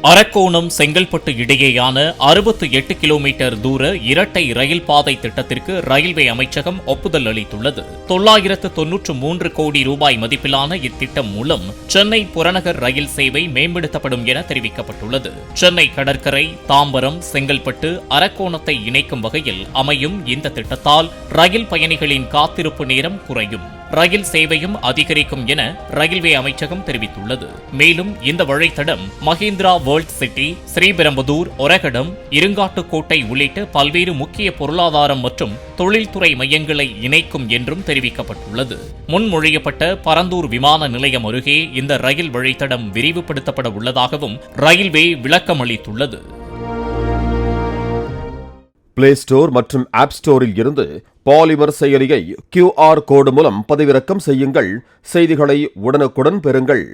அரக்கோணம் செங்கல்பட்டு இடையேயான 68 கிலோமீட்டர் தூர இரட்டை ரயில் பாதை திட்டத்திற்கு ரயில்வே அமைச்சகம் ஒப்புதல் அளித்துள்ளது. 993 கோடி ரூபாய் மதிப்பிலான இத்திட்டம் மூலம் சென்னை புறநகர் ரயில் சேவை மேம்படுத்தப்படும் என தெரிவிக்கப்பட்டுள்ளது. சென்னை கடற்கரை, தாம்பரம், செங்கல்பட்டு, அரக்கோணத்தை இணைக்கும் வகையில் அமையும் இந்த திட்டத்தால் ரயில் பயணிகளின் காத்திருப்பு நேரம் குறையும், ரயில் சேவையும் அதிகரிக்கும் என ரயில்வே அமைச்சகம் தெரிவித்துள்ளது. மேலும் இந்த வழித்தடம் மஹிந்திரா வேர்ல்ட் சிட்டி, ஸ்ரீபெரும்புதூர், ஒரகடம், இருங்காட்டுக்கோட்டை உள்ளிட்ட பல்வேறு முக்கிய பொருளாதாரம் மற்றும் தொழில்துறை மையங்களை இணைக்கும் என்றும் தெரிவிக்கப்பட்டுள்ளது. முன்மொழியப்பட்ட பரந்தூர் விமான நிலையம் அருகே இந்த ரயில் வழித்தடம் விரிவுபடுத்தப்பட உள்ளதாகவும் ரயில்வே விளக்கமளித்துள்ளது. பிளே ஸ்டோர் மற்றும் ஆப் ஸ்டோரில் இருந்து பாலிமர் செயலியை QR கோடு மூலம் பதிவிறக்கம் செய்யுங்கள். செய்திகளை உடனுக்குடன் பெறுங்கள்.